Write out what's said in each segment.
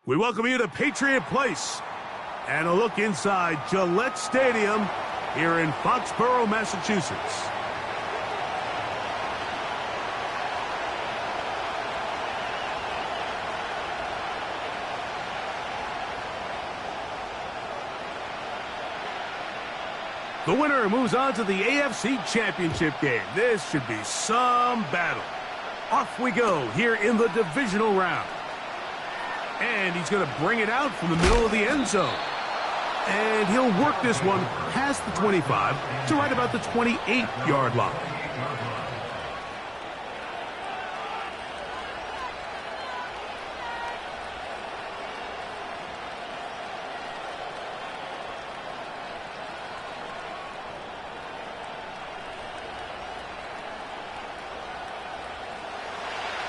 We welcome you to Patriot Place and a look inside Gillette Stadium here in Foxborough, Massachusetts. The winner moves on to the AFC Championship game. This should be some battle. Off we go here in the divisional round. And he's going to bring it out from the middle of the end zone. And he'll work this one past the 25 to right about the 28-yard line.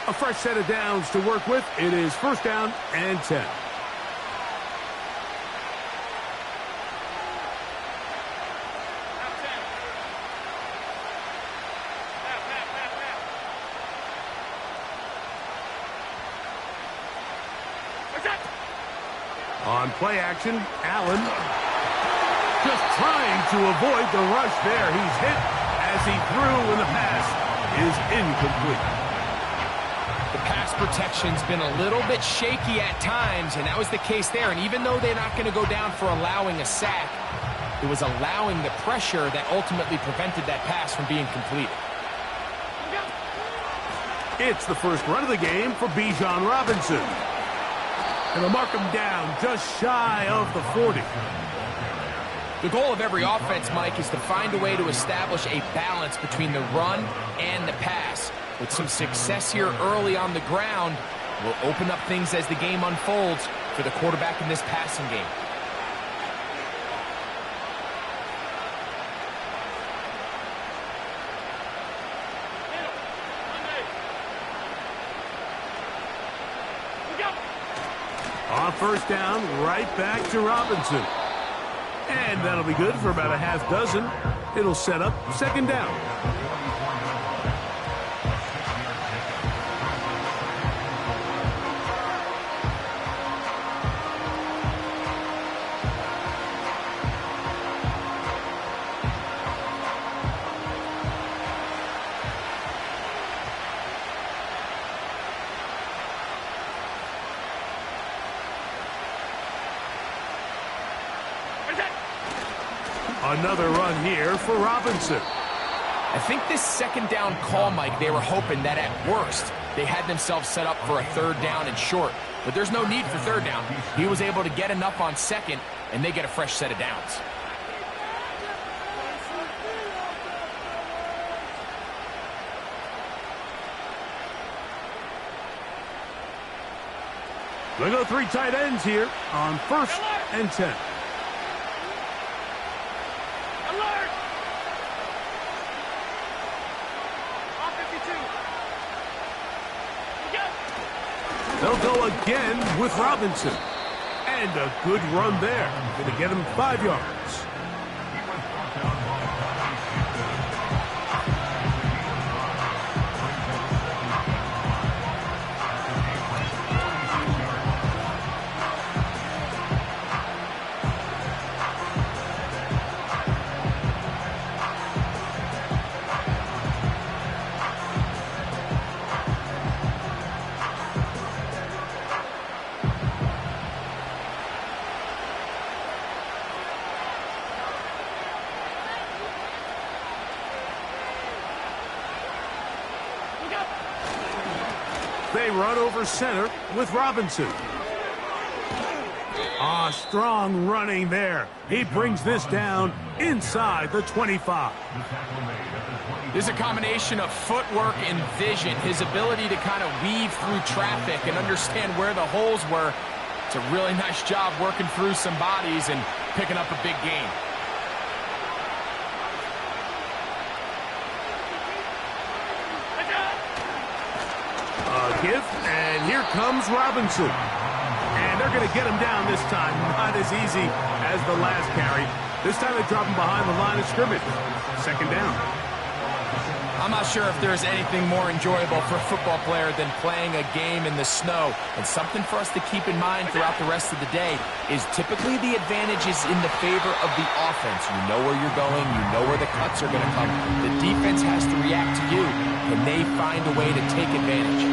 A fresh set of downs to work with. It is first down and 10. On play action, Allen just trying to avoid the rush there. He's hit as he threw, and the pass is incomplete. The pass protection's been a little bit shaky at times, and that was the case there. And even though they're not going to go down for allowing a sack, it was allowing the pressure that ultimately prevented that pass from being completed. It's the first run of the game for Bijan Robinson. And they'll mark him down just shy of the 40. The goal of every offense, Mike, is to find a way to establish a balance between the run and the pass. With some success here early on the ground, will open up things as the game unfolds for the quarterback in this passing game. On first down, right back to Robinson. And that'll be good for about a half dozen. It'll set up second down. Another run here for Robinson. I think this second down call, Mike, they were hoping that at worst they had themselves set up for a third down and short. But there's no need for third down. He was able to get enough on second, and they get a fresh set of downs. They go three tight ends here on first and 10. They'll go again with Robinson. And a good run there. Going to get him 5 yards. They run over center with Robinson. Strong running there. He brings this down inside the 25. There's a combination of footwork and vision. His ability to kind of weave through traffic and understand where the holes were. It's a really nice job working through some bodies and picking up a big gain. And here comes Robinson. And they're going to get him down this time. Not as easy as the last carry. This time they drop him behind the line of scrimmage. Second down. I'm not sure if there's anything more enjoyable for a football player than playing a game in the snow. And something for us to keep in mind throughout the rest of the day is typically the advantage is in the favor of the offense. You know where you're going. You know where the cuts are going to come. The defense has to react to you, and they find a way to take advantage.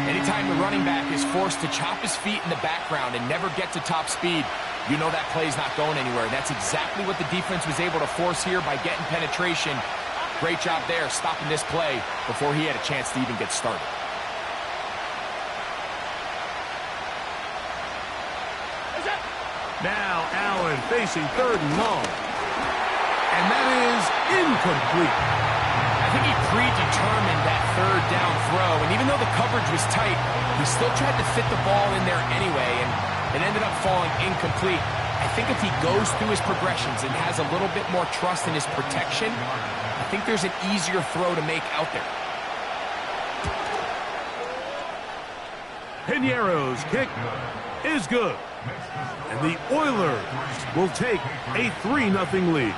Anytime the running back is forced to chop his feet in the background and never get to top speed, you know that play's not going anywhere. And that's exactly what the defense was able to force here by getting penetration. Great job there, stopping this play before he had a chance to even get started. Now Allen facing 3rd and long. And that is incomplete. I think he predetermined that 3rd down throw, and even though the coverage was tight, he still tried to fit the ball in there anyway, and it ended up falling incomplete. I think if he goes through his progressions and has a little bit more trust in his protection, I think there's an easier throw to make out there. Piñeiro's kick is good. And the Oilers will take a 3-0 lead.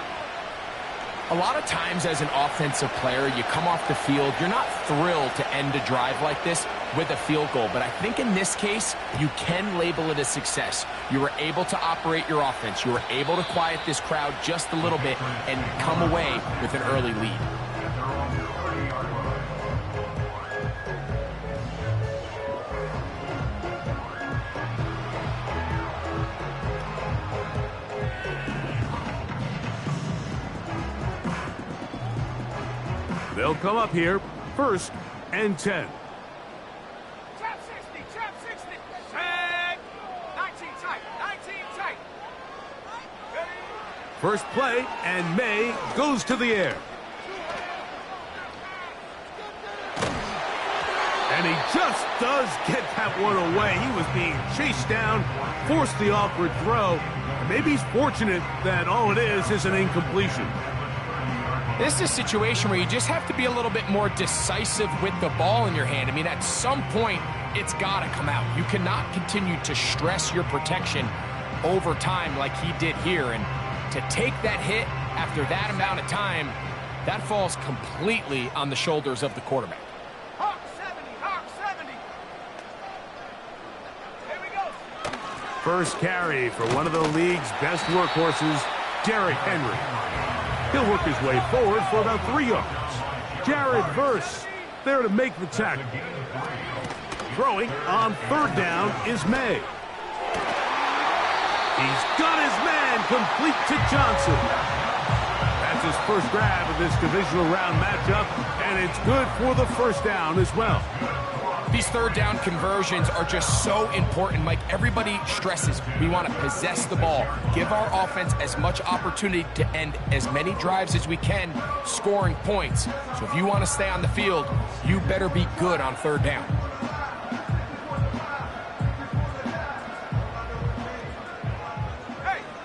A lot of times as an offensive player, you come off the field, you're not thrilled to end a drive like this with a field goal. But I think in this case, you can label it a success. You were able to operate your offense. You were able to quiet this crowd just a little bit and come away with an early lead. They'll come up here, 1st and 10. Trap 60, trap 60. Tag. 19 tight, 19 tight. First play, and May goes to the air. And he just does get that one away. He was being chased down, forced the awkward throw. Maybe he's fortunate that all it is an incompletion. This is a situation where you just have to be a little bit more decisive with the ball in your hand. I mean, at some point, it's got to come out. You cannot continue to stress your protection over time like he did here. And to take that hit after that amount of time, that falls completely on the shoulders of the quarterback. Hawk 70, Hawk 70. Here we go. First carry for one of the league's best workhorses, Derrick Henry. He'll work his way forward for about 3 yards. Jared Verse there to make the tackle. Throwing on 3rd down is May. He's got his man complete to Johnson. That's his first grab of this divisional round matchup, and it's good for the 1st down as well. These 3rd down conversions are just so important, Mike. Everybody stresses we want to possess the ball, give our offense as much opportunity to end as many drives as we can, scoring points. So if you want to stay on the field, you better be good on 3rd down.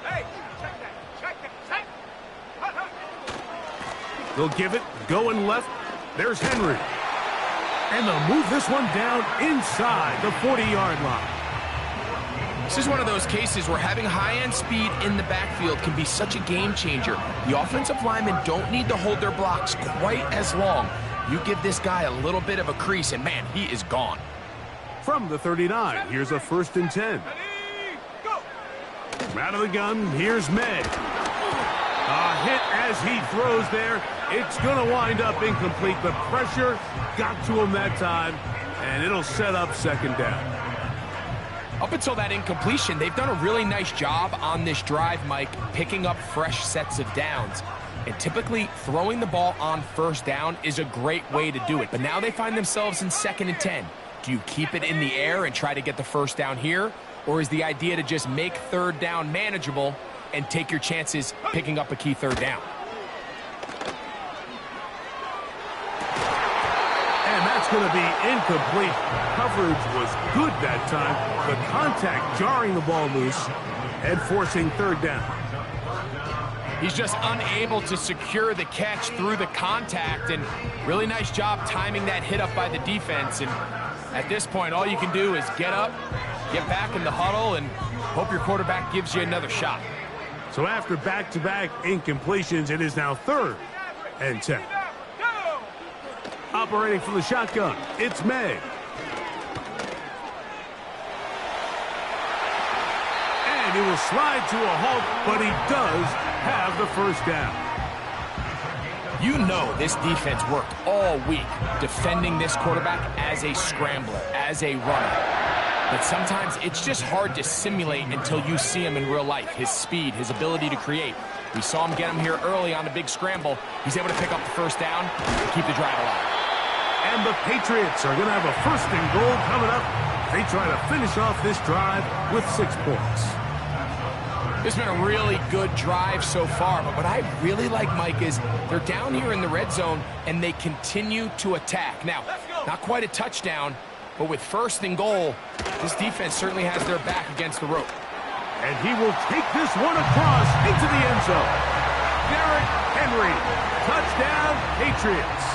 Hey, check that. They'll give it, going left. There's Henry. And they'll move this one down inside the 40-yard line. This is one of those cases where having high-end speed in the backfield can be such a game changer. The offensive linemen don't need to hold their blocks quite as long. You give this guy a little bit of a crease, and man, he is gone. From the 39, here's a 1st and 10. Go. Out of the gun, here's May. A hit as he throws there. It's going to wind up incomplete. The pressure got to him that time, and it'll set up 2nd down. Up until that incompletion, they've done a really nice job on this drive, Mike, picking up fresh sets of downs. And typically, throwing the ball on 1st down is a great way to do it. But now they find themselves in 2nd and 10. Do you keep it in the air and try to get the 1st down here? Or is the idea to just make 3rd down manageable and take your chances picking up a key 3rd down? And that's going to be incomplete. Coverage was good that time. The contact jarring the ball loose and forcing 3rd down. He's just unable to secure the catch through the contact, and really nice job timing that hit up by the defense. And at this point, all you can do is get up, get back in the huddle, and hope your quarterback gives you another shot. So after back-to-back incompletions, it is now 3rd and 10. Operating from the shotgun, it's May. And he will slide to a halt, but he does have the first down. You know this defense worked all week defending this quarterback as a scrambler, as a runner. But sometimes it's just hard to simulate until you see him in real life. His speed, his ability to create. We saw him get him here early on a big scramble. He's able to pick up the first down and keep the drive alive. And the Patriots are going to have a 1st and goal coming up. They try to finish off this drive with 6 points. This has been a really good drive so far, but what I really like, Mike, is they're down here in the red zone, and they continue to attack. Now, not quite a touchdown, but with 1st and goal, this defense certainly has their back against the rope. And he will take this one across into the end zone. Derrick Henry, touchdown, Patriots.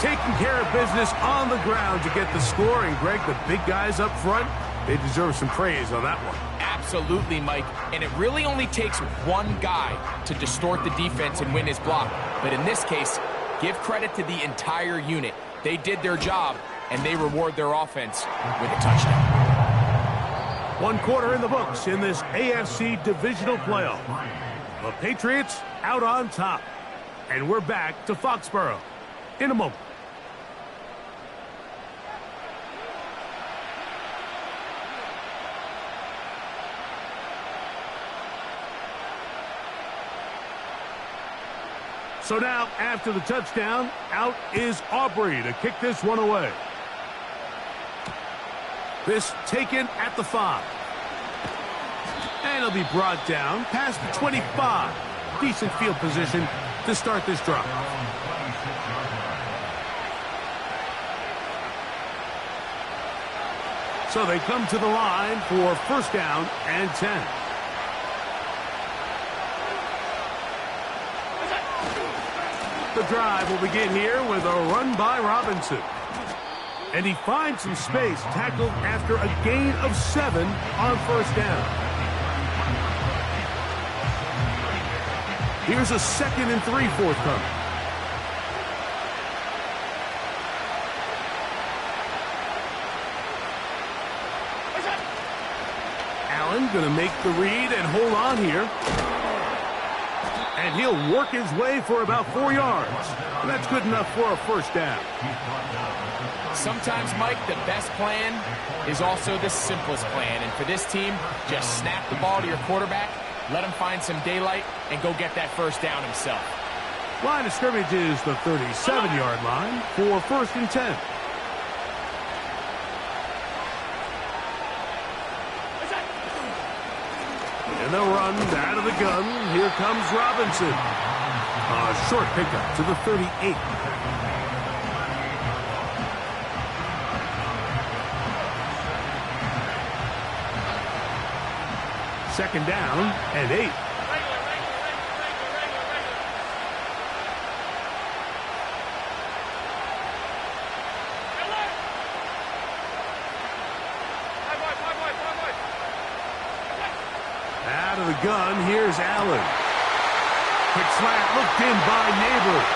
Taking care of business on the ground to get the score. And, Greg, the big guys up front, they deserve some praise on that one. Absolutely, Mike. And it really only takes one guy to distort the defense and win his block. But in this case, give credit to the entire unit. They did their job, and they reward their offense with a touchdown. 1 quarter in the books in this AFC divisional playoff. The Patriots out on top. And we're back to Foxborough in a moment. So now, after the touchdown, out is Aubrey to kick this one away. This taken at the 5. And it'll be brought down past the 25. Decent field position to start this drive. So they come to the line for 1st down and 10. The drive will begin here with a run by Robinson. And he finds some space, tackled after a gain of 7 on 1st down. Here's a 2nd and 3 forthcoming. Allen going to make the read and hold on here. And he'll work his way for about 4 yards. And that's good enough for a 1st down. Sometimes, Mike, the best plan is also the simplest plan. And for this team, just snap the ball to your quarterback, let him find some daylight, and go get that 1st down himself. Line of scrimmage is the 37-yard line for 1st and 10. And they'll run out of the gun. Here comes Robinson. A short pickup to the 38. Second down and 8. Out of the gun, here's Allen. Quick slant looked in by Neighbors.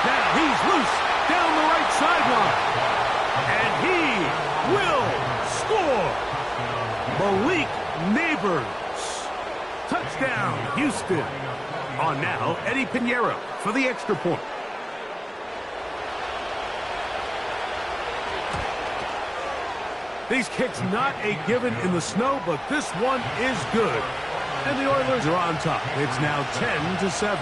Now he's loose down the right sideline. And he will score. Malik Neighbors. Touchdown, Houston. On now, Eddie Pinheiro for the extra point. These kicks not a given in the snow, but this one is good. And the Oilers are on top. It's now 10-7.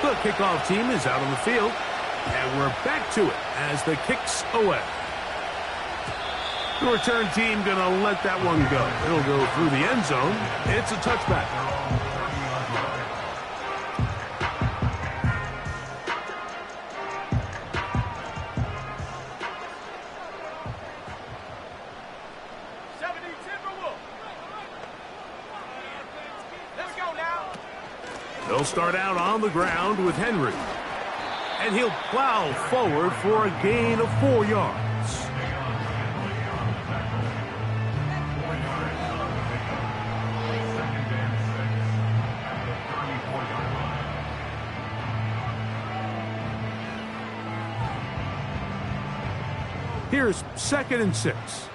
The kickoff team is out on the field. And we're back to it as the kick's away. The return team going to let that one go. It'll go through the end zone. It's a touchback. They'll start out on the ground with Henry. And he'll plow forward for a gain of 4 yards. Here's 2nd and 6. 60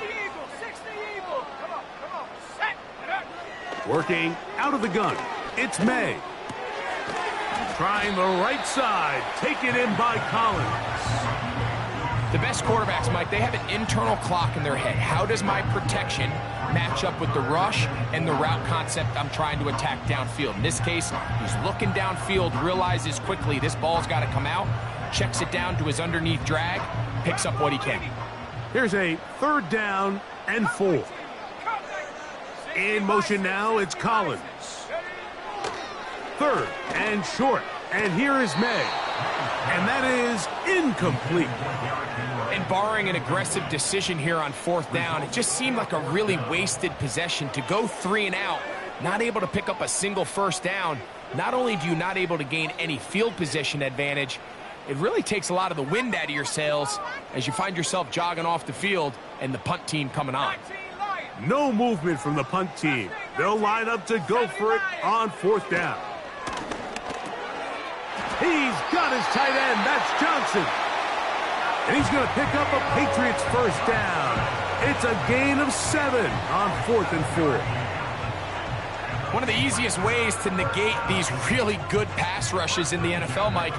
Eagle, 60 Eagle. Come on, set. Working out of the gun. It's May. Trying the right side. Taken in by Collins. The best quarterbacks, Mike, they have an internal clock in their head. How does my protection match up with the rush and the route concept I'm trying to attack downfield? In this case, he's looking downfield, realizes quickly this ball's got to come out, checks it down to his underneath drag, picks up what he can. Here's a 3rd down and 4. In motion now, it's Collins. 3rd and short. And here is May. And that is incomplete. And barring an aggressive decision here on 4th down, it just seemed like a really wasted possession to go 3 and out, not able to pick up a single 1st down. Not only do you not able to gain any field position advantage, it really takes a lot of the wind out of your sails as you find yourself jogging off the field and the punt team coming on. No movement from the punt team. They'll line up to go for it on 4th down. He's got his tight end. That's Johnson. And he's going to pick up a Patriots 1st down. It's a gain of 7 on 4th and 4. One of the easiest ways to negate these really good pass rushes in the NFL, Mike,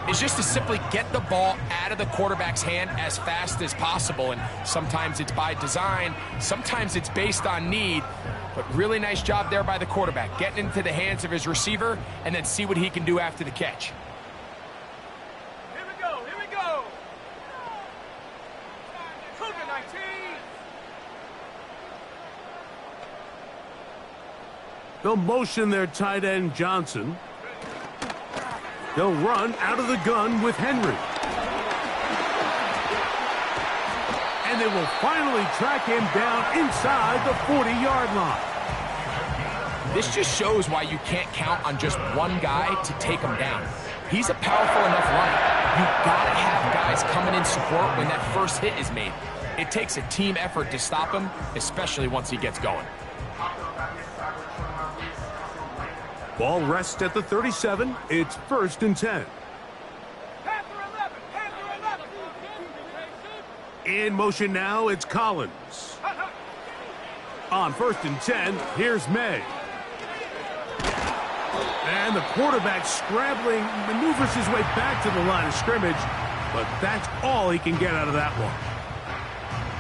is just to simply get the ball out of the quarterback's hand as fast as possible. And sometimes it's by design, sometimes it's based on need. But really nice job there by the quarterback, getting into the hands of his receiver and then see what he can do after the catch. Here we go. Cougar 19. They'll motion their tight end, Johnson. They'll run out of the gun with Henry. And they will finally track him down inside the 40-yard line. This just shows why you can't count on just one guy to take him down. He's a powerful enough runner. You've got to have guys coming in support when that first hit is made. It takes a team effort to stop him, especially once he gets going. Ball rests at the 37. It's 1st and 10. Panther 11. In motion now, it's Collins. On 1st and 10, here's May. And the quarterback scrambling, maneuvers his way back to the line of scrimmage, but that's all he can get out of that one.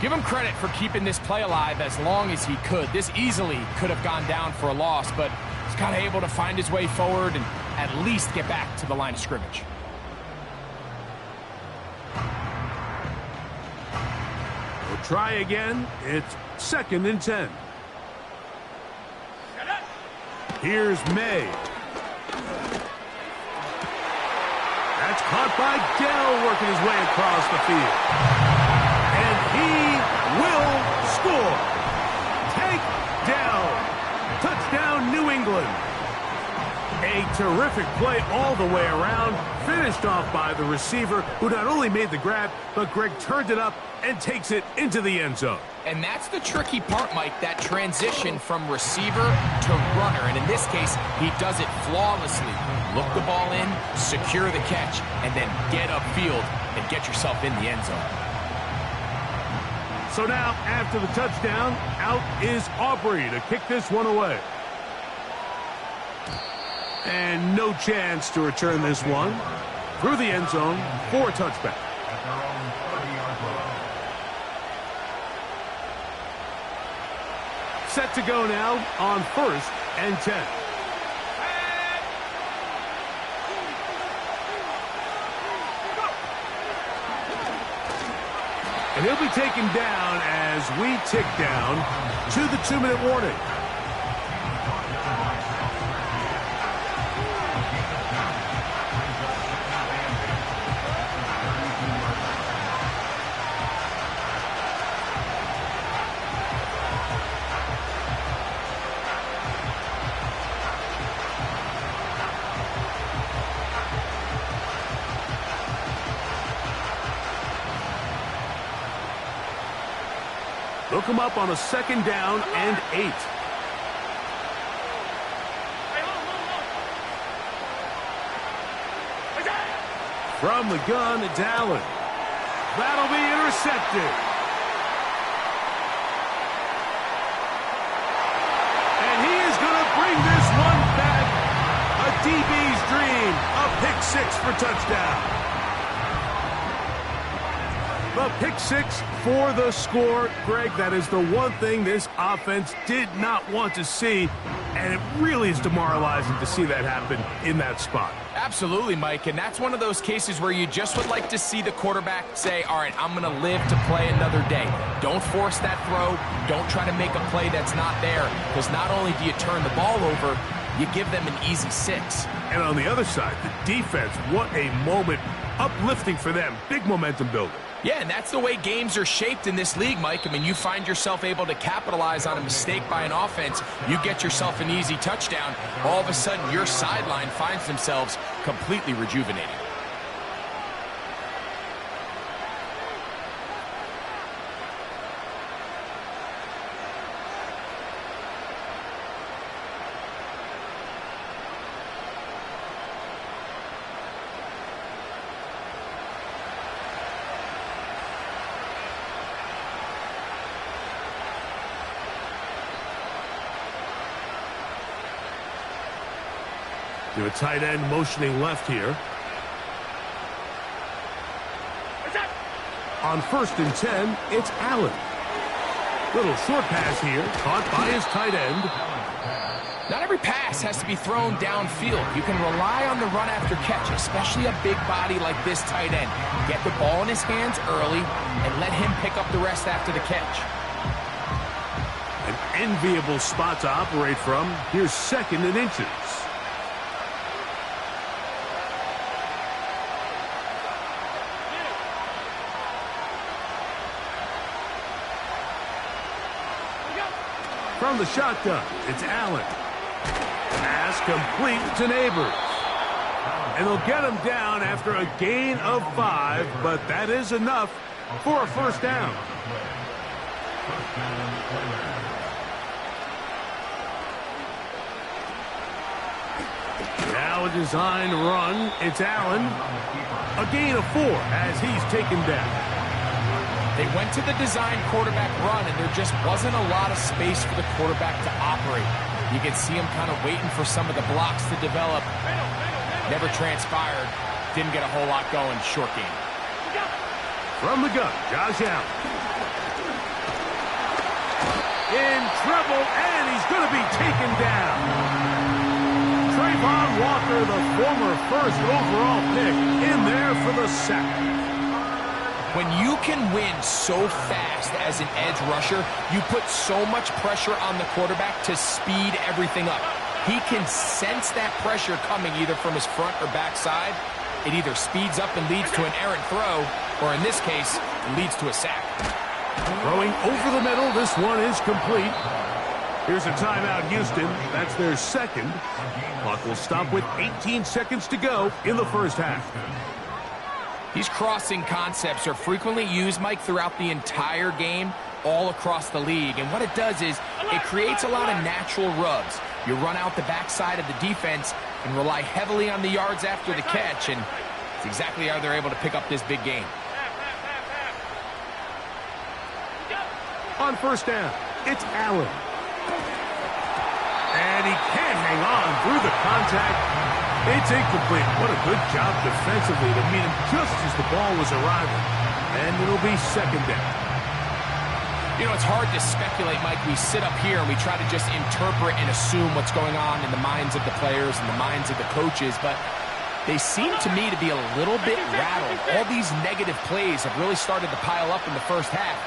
Give him credit for keeping this play alive as long as he could. This easily could have gone down for a loss, but he's kind of able to find his way forward and at least get back to the line of scrimmage. We'll try again. It's 2nd and 10. Here's May. That's caught by Dell, working his way across the field. And he will score. Take down. Touchdown, New England. A terrific play all the way around, finished off by the receiver, who not only made the grab, but Greg turned it up and takes it into the end zone. And that's the tricky part, Mike, that transition from receiver to runner. And in this case, he does it flawlessly. Look the ball in, secure the catch, and then get upfield and get yourself in the end zone. So now, after the touchdown, out is Aubrey to kick this one away. And no chance to return this one. Through the end zone for a touchback. Set to go now on 1st and 10. And he'll be taken down as we tick down to the 2-minute warning. They'll come up on a 2nd down and 8. From the gun, it's Allen. That'll be intercepted. And he is going to bring this one back. A DB's dream. A pick six for touchdown. The pick six for the score. Greg, that is the one thing this offense did not want to see, and it really is demoralizing to see that happen in that spot. Absolutely, Mike, and that's one of those cases where you just would like to see the quarterback say, all right, I'm going to live to play another day. Don't force that throw. Don't try to make a play that's not there, because not only do you turn the ball over, you give them an easy six. And on the other side, the defense, what a moment. Uplifting for them. Big momentum builder. Yeah, and that's the way games are shaped in this league, Mike. I mean, you find yourself able to capitalize on a mistake by an offense. You get yourself an easy touchdown. All of a sudden, your sideline finds themselves completely rejuvenated. To a tight end motioning left here. On 1st and 10, it's Allen. Little short pass here, caught by his tight end. Not every pass has to be thrown downfield. You can rely on the run after catch, especially a big body like this tight end. Get the ball in his hands early and let him pick up the rest after the catch. An enviable spot to operate from. Here's 2nd and inches. From the shotgun, it's Allen. Pass complete to Neighbors. And they'll get him down after a gain of 5, but that is enough for a first down. Now a design run, it's Allen. A gain of 4 as he's taken down. They went to the design quarterback run, and there just wasn't a lot of space for the quarterback to operate. You can see him kind of waiting for some of the blocks to develop. Never transpired. Didn't get a whole lot going. Short game. From the gun, Josh Allen. In trouble, and he's going to be taken down. Trayvon Walker, the former 1st overall pick, in there for the sack. When you can win so fast as an edge rusher, you put so much pressure on the quarterback to speed everything up. He can sense that pressure coming either from his front or back side. It either speeds up and leads to an errant throw, or in this case, it leads to a sack. Throwing over the middle, this one is complete. Here's a timeout, Houston. That's their 2nd. Clock will stop with 18 seconds to go in the first half. These crossing concepts are frequently used, Mike, throughout the entire game, all across the league. And what it does is it creates a lot of natural rubs. You run out the backside of the defense and rely heavily on the yards after the catch, and it's exactly how they're able to pick up this big game. On 1st down, it's Allen. And he can't hang on through the contact. It's incomplete. What a good job defensively to meet him just as the ball was arriving. And it'll be 2nd down. You know, it's hard to speculate, Mike. We sit up here and we try to just interpret and assume what's going on in the minds of the players and the minds of the coaches, but they seem to me to be a little bit rattled. All these negative plays have really started to pile up in the first half.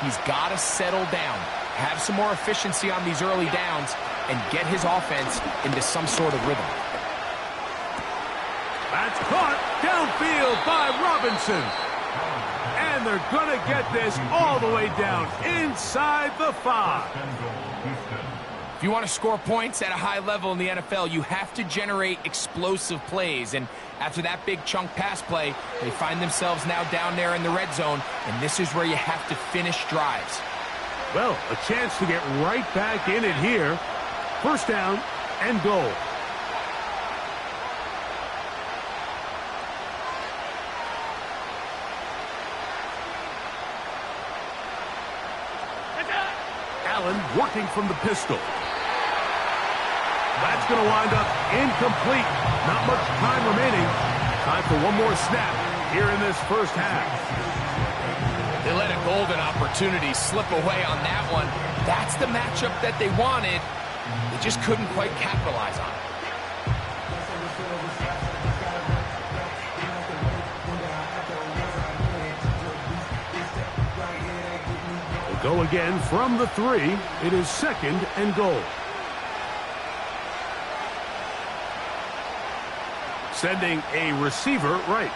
He's got to settle down, have some more efficiency on these early downs, and get his offense into some sort of rhythm. That's caught downfield by Robinson. And they're going to get this all the way down inside the 5. If you want to score points at a high level in the NFL, you have to generate explosive plays. And after that big chunk pass play, they find themselves now down there in the red zone. And this is where you have to finish drives. Well, a chance to get right back in it here. First down and goal. Allen working from the pistol. That's going to wind up incomplete. Not much time remaining. Time for one more snap here in this first half. They let a golden opportunity slip away on that one. That's the matchup that they wanted. They just couldn't quite capitalize on it. They'll go again from the 3. It is 2nd and goal. Sending a receiver right.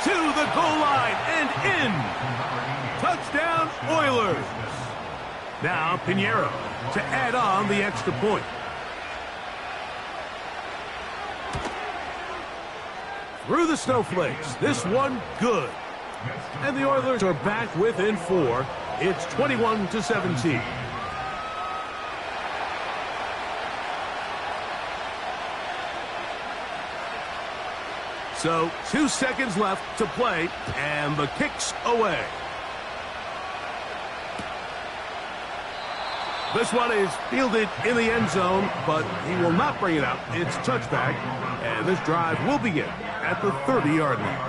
To the goal line and in. Touchdown, Oilers. Now Pinheiro to add on the extra point. Through the snowflakes. This one good. And the Oilers are back within 4. It's 21-17. So 2 seconds left to play, and the kick's away. This one is fielded in the end zone, but he will not bring it out. It's touchback, and this drive will begin at the 30-yard line.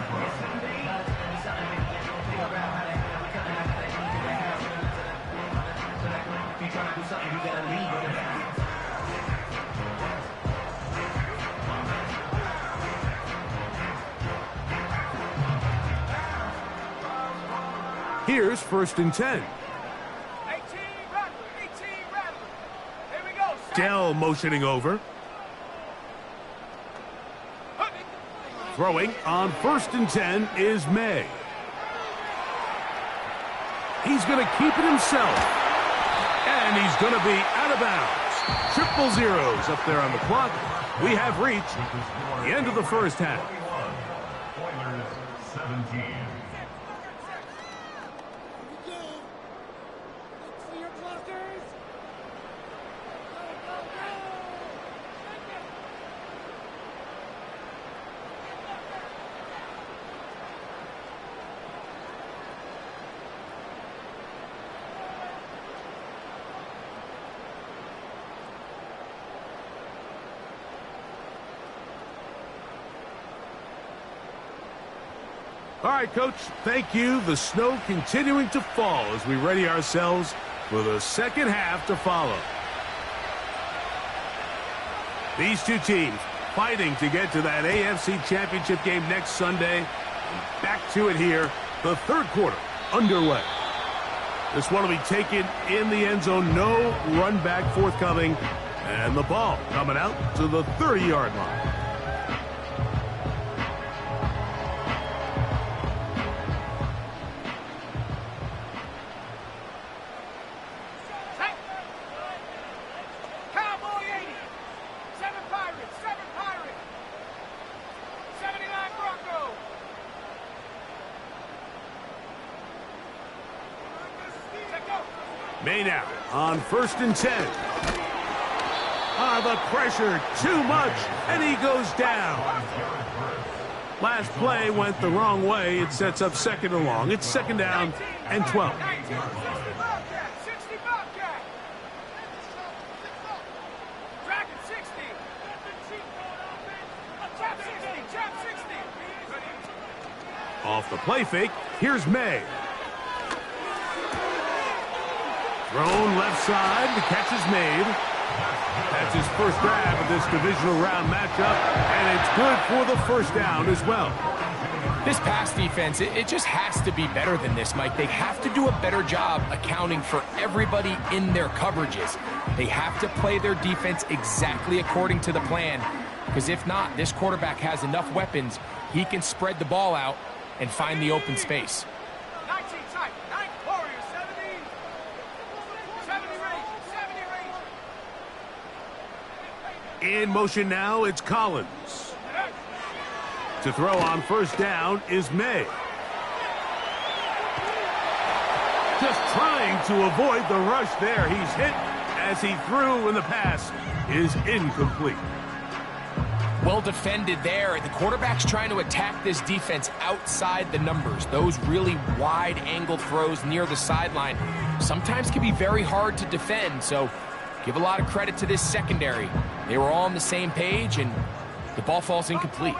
Here's 1st and 10. 18 Rattler. Here we go. Dell motioning over. Throwing on 1st and 10 is May. He's going to keep it himself. And he's going to be out of bounds. Triple zeros up there on the clock. We have reached the end of the first half. Oilers 17. All right, Coach, thank you. The snow continuing to fall as we ready ourselves for the second half to follow. These two teams fighting to get to that AFC Championship game next Sunday. Back to it here, the 3rd quarter underway. This one will be taken in the end zone. No run back forthcoming. And the ball coming out to the 30-yard line. May now on 1st and 10. The pressure too much, and he goes down. Last play went the wrong way. It sets up 2nd and long. It's 2nd down and 12. Off the play fake, here's May. Thrown left side, the catch is made. That's his first grab of this divisional round matchup, and it's good for the first down as well. This pass defense, it just has to be better than this, Mike. They have to do a better job accounting for everybody in their coverages. They have to play their defense exactly according to the plan, because if not, this quarterback has enough weapons, he can spread the ball out and find the open space. 19 tight, 9 Warriors, 70 range. In motion now, it's Collins. To throw on first down is May. Just trying to avoid the rush there. He's hit as he threw, and the pass is incomplete. Well defended there. The quarterback's trying to attack this defense outside the numbers. Those really wide angle throws near the sideline sometimes can be very hard to defend, so give a lot of credit to this secondary. They were all on the same page, and the ball falls incomplete.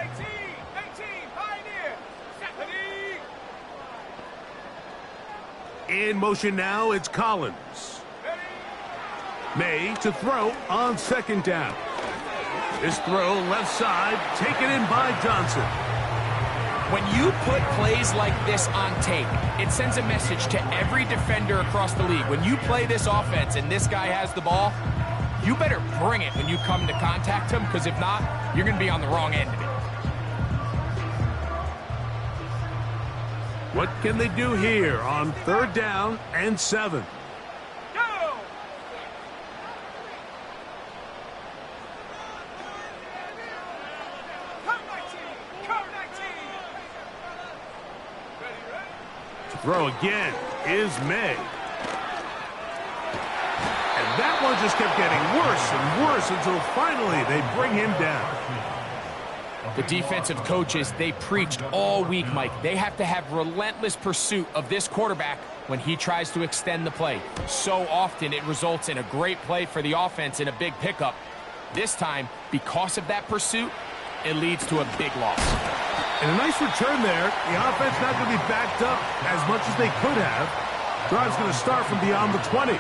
In motion now, it's Collins. May to throw on second down. This throw left side, taken in by Johnson. When you put plays like this on tape, it sends a message to every defender across the league. When you play this offense and this guy has the ball, you better bring it when you come to contact him, because if not, you're going to be on the wrong end of it. What can they do here on 3rd down and 7? Throw again is May. And that one just kept getting worse and worse until finally they bring him down. The defensive coaches, they preached all week, Mike. They have to have relentless pursuit of this quarterback when he tries to extend the play. So often it results in a great play for the offense and a big pickup. This time, because of that pursuit, it leads to a big loss. And a nice return there. The offense not going to be backed up as much as they could have. Drive's going to start from beyond the 20.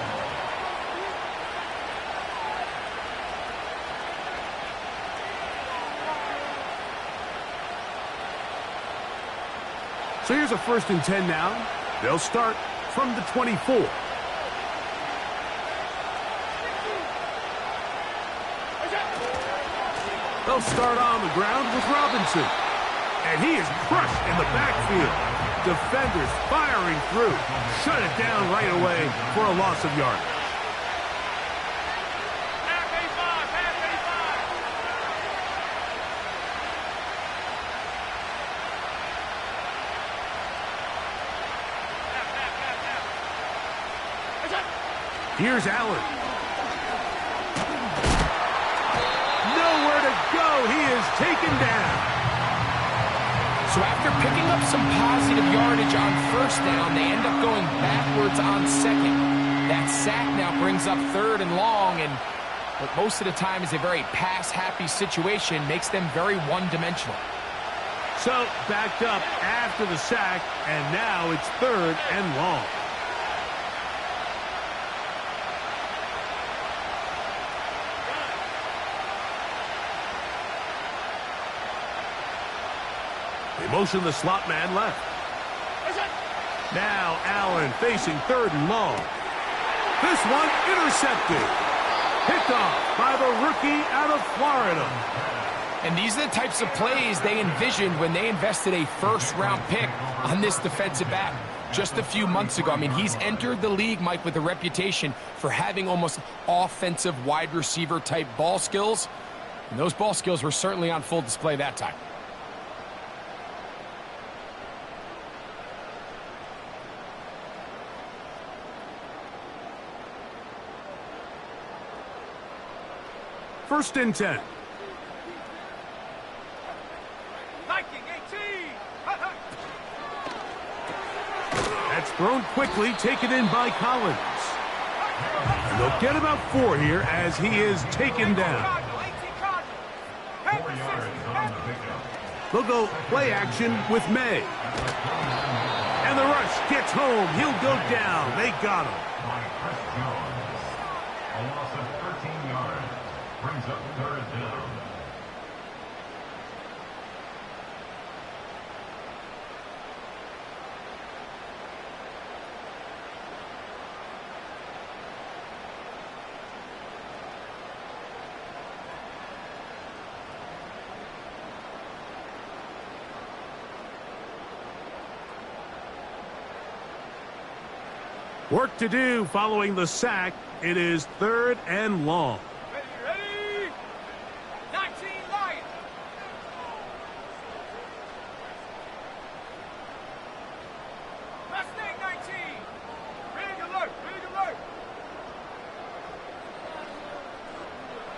So here's a 1st and 10 now. They'll start from the 24. They'll start on the ground with Robinson. And he is crushed in the backfield. Defenders firing through. Shut it down right away for a loss of yardage. Here's Allen. Nowhere to go. He is taken down. So after picking up some positive yardage on 1st down, they end up going backwards on 2nd. That sack now brings up 3rd and long, and what most of the time is a very pass-happy situation makes them very one-dimensional. So backed up after the sack, and now it's 3rd and long. They motion the slot man left. Now Allen facing 3rd and long. This one intercepted. Picked off by the rookie out of Florida. And these are the types of plays they envisioned when they invested a 1st-round pick on this defensive back just a few months ago. I mean, he's entered the league, Mike, with a reputation for having almost offensive wide receiver type ball skills. And those ball skills were certainly on full display that time. First and 10. Viking 18. That's thrown quickly, taken in by Collins. And they'll get about 4 here as he is taken down. 4 yards on the pickup. They'll go play action with May. And the rush gets home. He'll go down. They got him. By Chris Jones. A loss of 13 yards. Brings up 3rd down. Work to do following the sack. It is 3rd and long. Ready? 19 Lions. Mustang 19. Rig alert.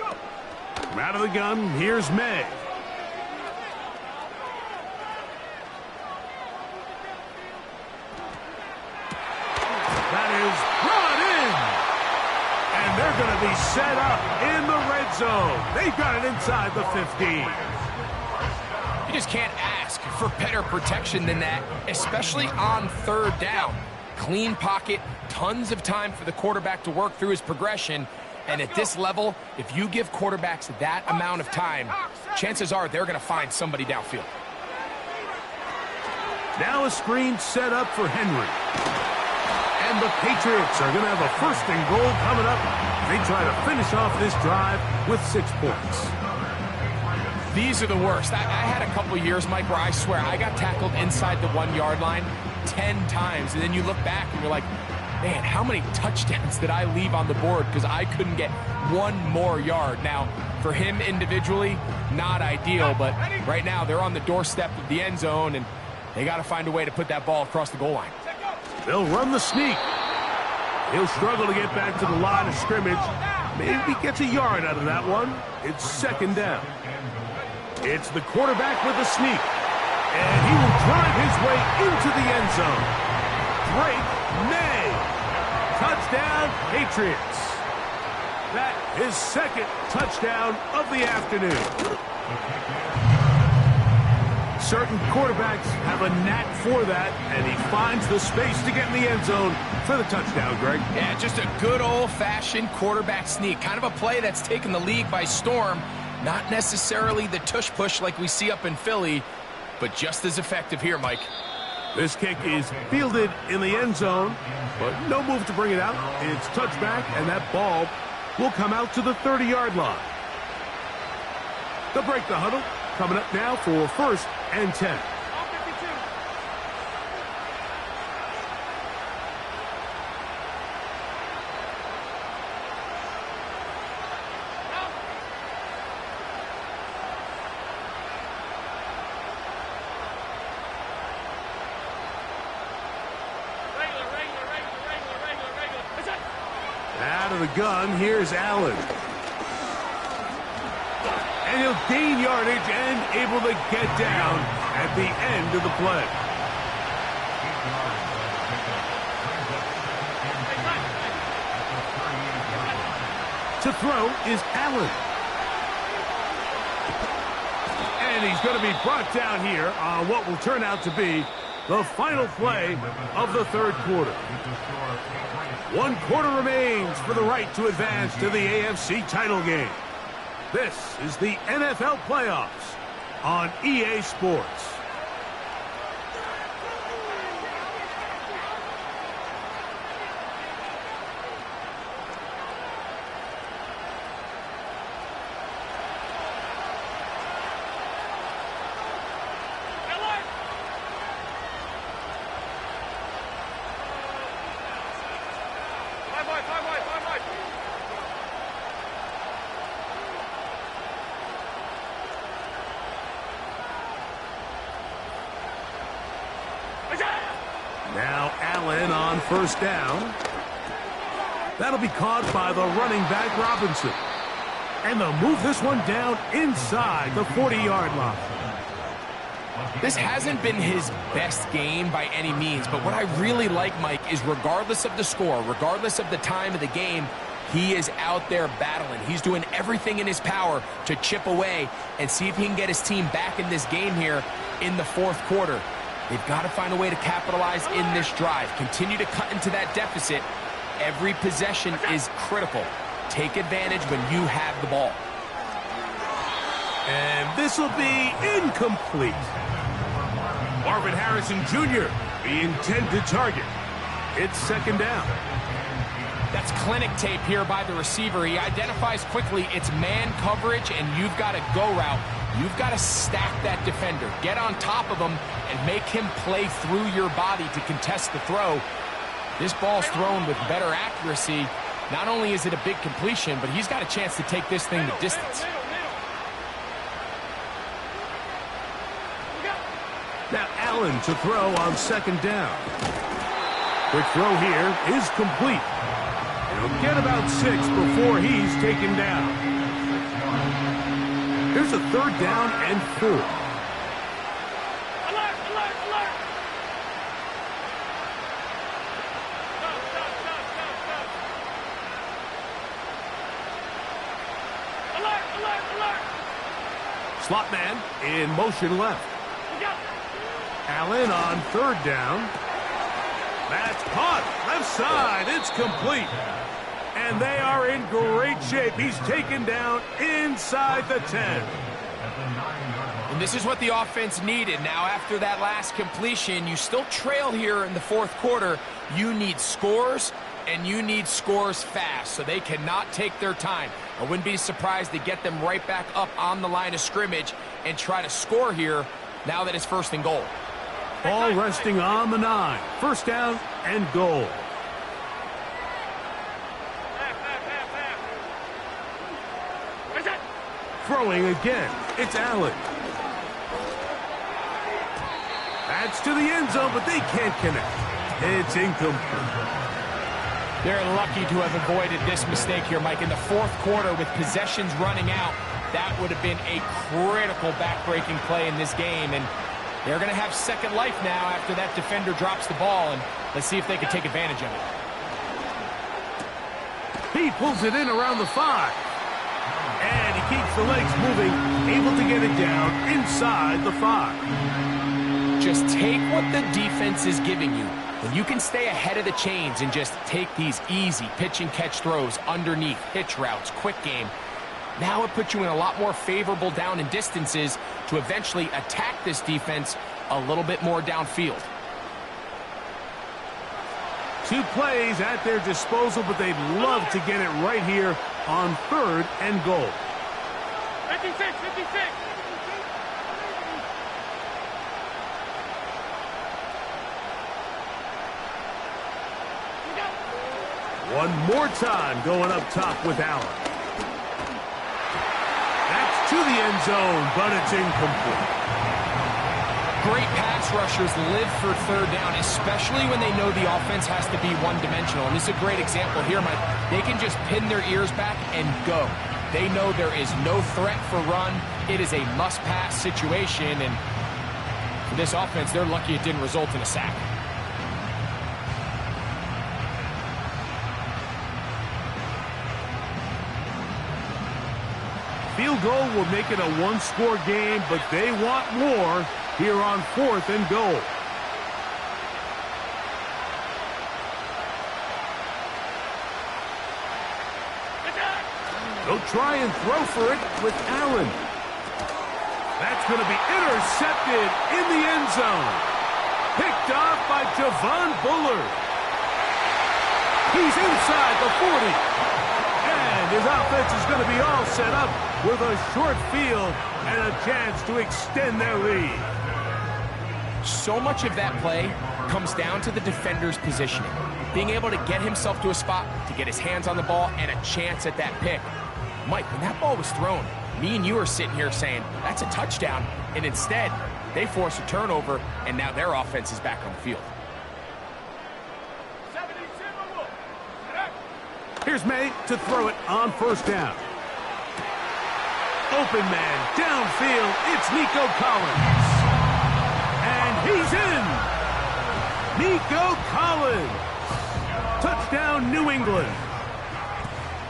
Go. From out of the gun, here's May. zone. They've got it inside the 15. You just can't ask for better protection than that, especially on third down. Clean pocket, tons of time for the quarterback to work through his progression. And at this level, if you give quarterbacks that amount of time, chances are they're going to find somebody downfield. Now a screen set up for Henry. And the Patriots are going to have a first and goal coming up. They try to finish off this drive with 6 points. These are the worst. I had a couple years, Mike, where I swear I got tackled inside the 1-yard line 10 times. And then you look back and you're like, man, how many touchdowns did I leave on the board because I couldn't get one more yard? Now, for him individually, not ideal, but right now they're on the doorstep of the end zone, and they got to find a way to put that ball across the goal line. They'll run the sneak. He'll struggle to get back to the line of scrimmage. Maybe gets a yard out of that one. It's second down. It's the quarterback with the sneak. And he will drive his way into the end zone. Drake May. Touchdown, Patriots. That is second touchdown of the afternoon. Certain quarterbacks have a knack for that, and he finds the space to get in the end zone for the touchdown, Greg. Yeah, just a good old-fashioned quarterback sneak. Kind of a play that's taken the league by storm. Not necessarily the tush-push like we see up in Philly, but just as effective here, Mike. This kick is fielded in the end zone, but no move to bring it out. It's touchback, and that ball will come out to the 30-yard line. They'll break the huddle. Coming up now for first and 10. Out of the gun, here's Allen. And he'll gain yardage and able to get down at the end of the play. To throw is Allen. And he's going to be brought down here on what will turn out to be the final play of the third quarter. 1 quarter remains for the right to advance to the AFC title game. This is the NFL playoffs on EA Sports. Now Allen on first down. That'll be caught by the running back Robinson. And they'll move this one down inside the 40-yard line. This hasn't been his best game by any means, but what I really like, Mike, is regardless of the score, regardless of the time of the game, he is out there battling. He's doing everything in his power to chip away and see if he can get his team back in this game here in the fourth quarter. They've got to find a way to capitalize in this drive. Continue to cut into that deficit. Every possession is critical. Take advantage when you have the ball. And this will be incomplete. Marvin Harrison Jr., the intended target. It's second down. That's clinic tape here by the receiver. He identifies quickly it's man coverage, and you've got a go route. You've got to stack that defender. Get on top of him and make him play through your body to contest the throw. This ball's thrown with better accuracy. Not only is it a big completion, but he's got a chance to take this thing the distance. Now Allen to throw on second down. Quick throw here is complete. He'll get about 6 before he's taken down. Here's a third down and 4. Alert, alert, alert! Stop, stop, stop, stop, stop. Alert! Slot man in motion left. Allen on third down. That's caught. Left side. It's complete. And they are in great shape. He's taken down inside the 10. And this is what the offense needed. Now, after that last completion, you still trail here in the fourth quarter. You need scores, and you need scores fast, so they cannot take their time. I wouldn't be surprised to get them right back up on the line of scrimmage and try to score here now that it's 1st and goal. Ball resting on the 9. 1st down and goal. Throwing again. It's Allen. That's to the end zone, but they can't connect. It's incomplete. They're lucky to have avoided this mistake here, Mike. In the fourth quarter, with possessions running out, that would have been a critical back-breaking play in this game. And they're going to have second life now after that defender drops the ball. And let's see if they can take advantage of it. He pulls it in around the 5. And he keeps the legs moving, able to get it down inside the 5. Just take what the defense is giving you. When you can stay ahead of the chains and just take these easy pitch-and-catch throws underneath, hitch routes, quick game, now it puts you in a lot more favorable down and distances to eventually attack this defense a little bit more downfield. 2 plays at their disposal, but they'd love to get it right here on 3rd and goal. 56, 56. One more time going up top with Allen. That's to the end zone, but it's incomplete. Great pass rushers live for 3rd down, especially when they know the offense has to be one-dimensional. And this is a great example here, Mike. They can just pin their ears back and go. They know there is no threat for run. It is a must-pass situation, and for this offense, they're lucky it didn't result in a sack. Field goal will make it a 1-score game, but they want more here on 4th and goal. They'll try and throw for it with Allen. That's going to be intercepted in the end zone. Picked off by Javon Bullard. He's inside the 40. And his offense is going to be all set up with a short field and a chance to extend their lead. So much of that play comes down to the defender's positioning. Being able to get himself to a spot, to get his hands on the ball, and a chance at that pick. Mike, when that ball was thrown, me and you are sitting here saying, that's a touchdown. And instead, they force a turnover, and now their offense is back on the field. Here's May to throw it on 1st down. Open man, downfield, it's Nico Collins. And he's in! Nico Collins! Touchdown, New England.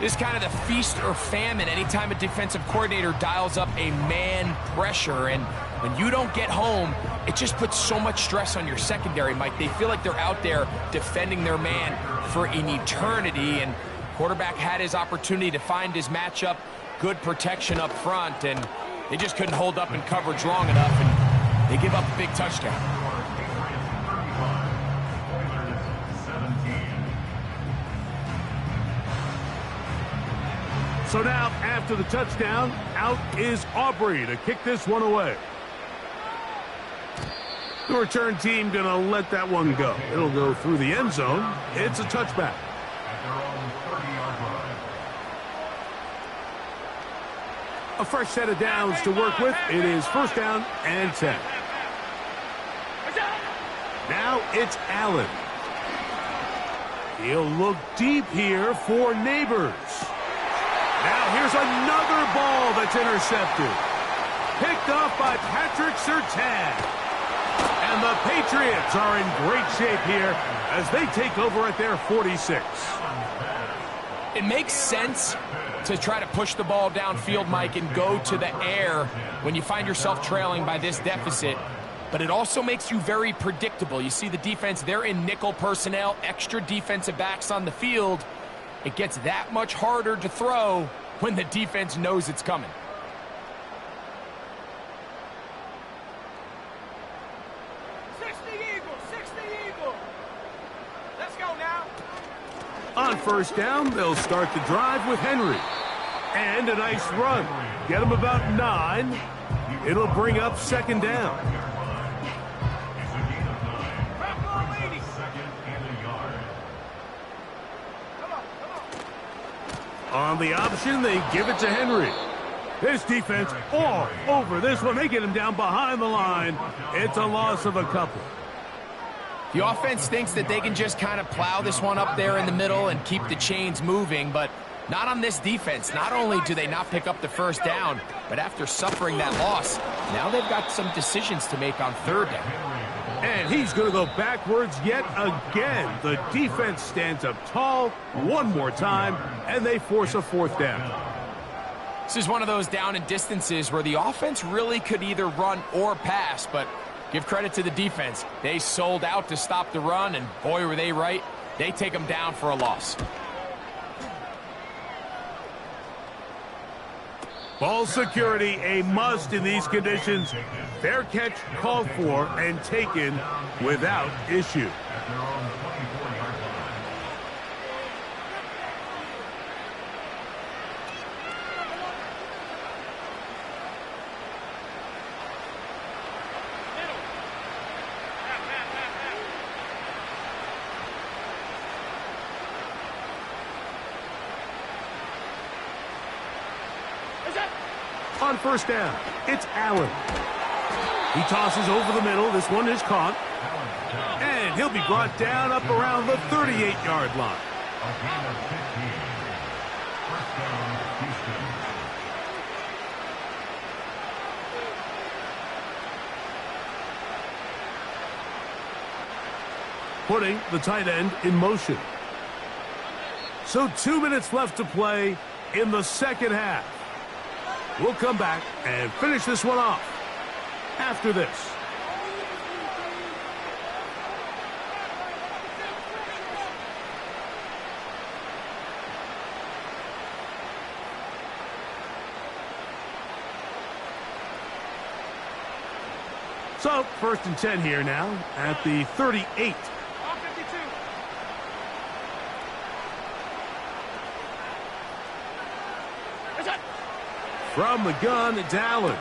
This is kind of the feast or famine anytime a defensive coordinator dials up a man pressure. And when you don't get home, it just puts so much stress on your secondary, Mike. They feel like they're out there defending their man for an eternity. And quarterback had his opportunity to find his matchup, good protection up front, and they just couldn't hold up in coverage long enough, and they give up a big touchdown. So now, after the touchdown, out is Aubrey to kick this one away. The return team going to let that one go. It'll go through the end zone. It's a touchback. A fresh set of downs to work with. It is 1st down and 10. Now it's Allen. He'll look deep here for Neighbors. Now here's another ball that's intercepted. Picked off by Patrick Surtain. And the Patriots are in great shape here as they take over at their 46. It makes sense to try to push the ball downfield, Mike, and go to the air when you find yourself trailing by this deficit. But it also makes you very predictable. You see the defense, they're in nickel personnel, extra defensive backs on the field. It gets that much harder to throw when the defense knows it's coming. On first down, they'll start the drive with Henry. And a nice run. Get him about 9. It'll bring up second down. On the option, they give it to Henry. This defense all over this one. They get him down behind the line. It's a loss of a couple. The offense thinks that they can just kind of plow this one up there in the middle and keep the chains moving, but not on this defense. Not only do they not pick up the first down, but after suffering that loss, now they've got some decisions to make on third down. And he's going to go backwards yet again. The defense stands up tall one more time, and they force a fourth down. This is one of those down and distances where the offense really could either run or pass, but give credit to the defense. They sold out to stop the run, and boy, were they right. They take them down for a loss. Ball security, a must in these conditions. Fair catch called for and taken without issue. On first down, it's Allen. He tosses over the middle. This one is caught. And he'll be brought down up around the 38-yard line. Putting the tight end in motion. So 2 minutes left to play in the second half. We'll come back and finish this one off after this. So, 1st and 10 here now at the 38. From the gun, it's Allen.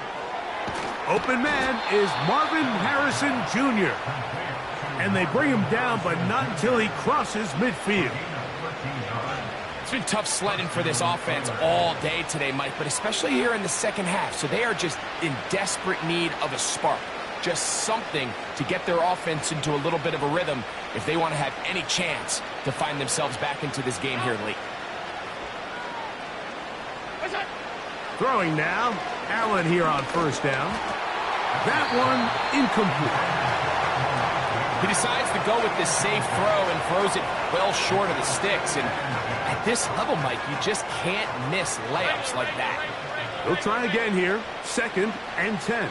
Open man is Marvin Harrison Jr. And they bring him down, but not until he crosses midfield. It's been tough sledding for this offense all day today, Mike, but especially here in the second half. So they are just in desperate need of a spark. Just something to get their offense into a little bit of a rhythm if they want to have any chance to find themselves back into this game here late. Throwing now, Allen here on first down. That one incomplete. He decides to go with this safe throw and throws it well short of the sticks. And at this level, Mike, you just can't miss layups like that. He'll try again here, 2nd and 10.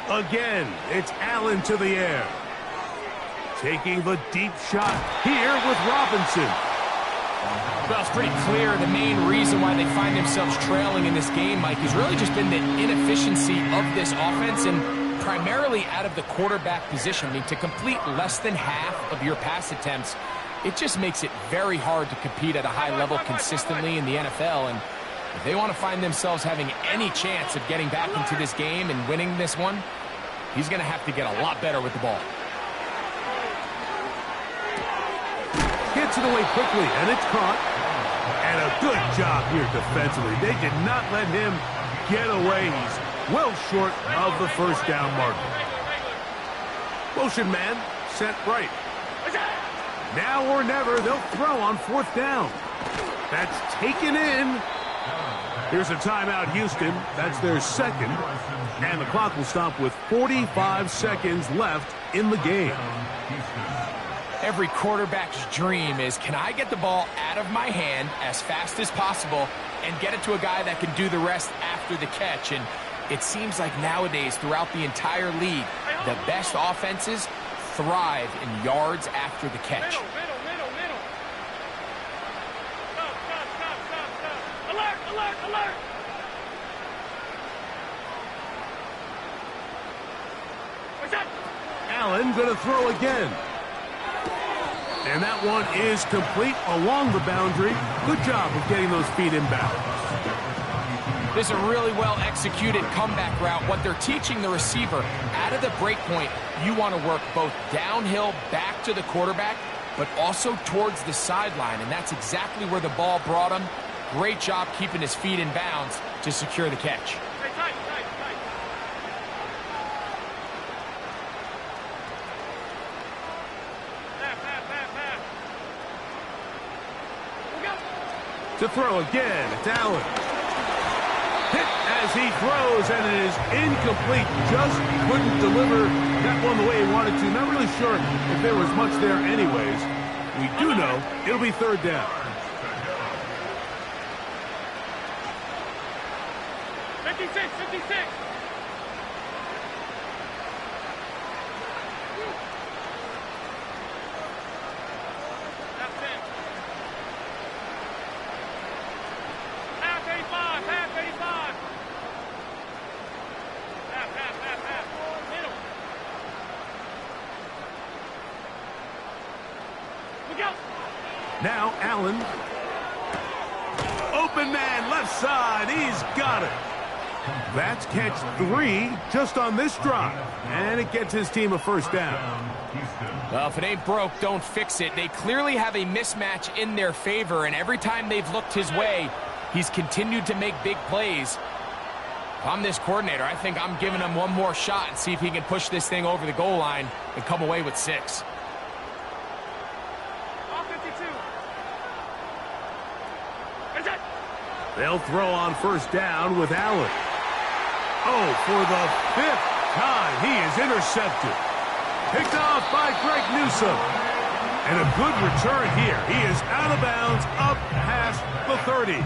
Again, it's Allen to the air. Taking the deep shot here with Robinson. Well, it's pretty clear the main reason why they find themselves trailing in this game, Mike, has really just been the inefficiency of this offense and primarily out of the quarterback position. I mean, to complete less than half of your pass attempts, it just makes it very hard to compete at a high level consistently in the NFL. And if they want to find themselves having any chance of getting back into this game and winning this one, he's going to have to get a lot better with the ball. Gets it away quickly, and it's caught. And a good job here defensively. They did not let him get away. He's well short of the first down marker. Motion man sent right. Now or never, they'll throw on 4th down. That's taken in. Here's a timeout, Houston. That's their second. And the clock will stop with 45 seconds left in the game. Every quarterback's dream is, can I get the ball out of my hand as fast as possible and get it to a guy that can do the rest after the catch? And it seems like nowadays, throughout the entire league, the best offenses thrive in yards after the catch. Middle. Stop. Alert. What's that? Allen going to throw again. And that one is complete along the boundary. Good job of getting those feet inbound. This is a really well-executed comeback route. What they're teaching the receiver, out of the break point, you want to work both downhill back to the quarterback, but also towards the sideline, and that's exactly where the ball brought him. Great job keeping his feet in bounds to secure the catch. Hey, tight. Pass. Look out. To throw again, it's Allen. Hit as he throws, and it is incomplete. Just couldn't deliver that one the way he wanted to. Not really sure if there was much there anyways. We do know it'll be third down. 56. That's it. Half 85. Half. Middle. Look out. Now Allen. Open man, left side. He's got it. That's catch 3 just on this drive. And it gets his team a first down. Well, if it ain't broke, don't fix it. They clearly have a mismatch in their favor, and every time they've looked his way, he's continued to make big plays. If I'm this coordinator, I think I'm giving him one more shot and see if he can push this thing over the goal line and come away with 6. All 52. What's that? They'll throw on first down with Allen. Oh, for the 5th time, he is intercepted. Picked off by Greg Newsome. And a good return here. He is out of bounds up past the 30.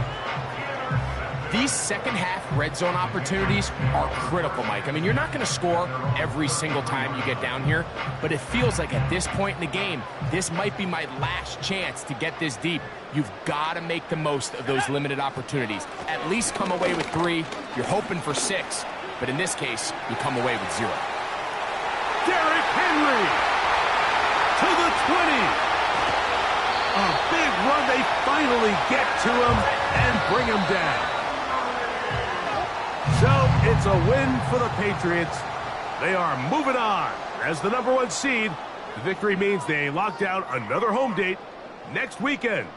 These second-half red zone opportunities are critical, Mike. I mean, you're not going to score every single time you get down here, but it feels like at this point in the game, this might be my last chance to get this deep. You've got to make the most of those limited opportunities. At least come away with 3. You're hoping for 6, but in this case, you come away with 0. Derrick Henry to the 20. A big run. They finally get to him and bring him down. So it's a win for the Patriots. They are moving on as the #1 seed. The victory means they locked down another home date next weekend.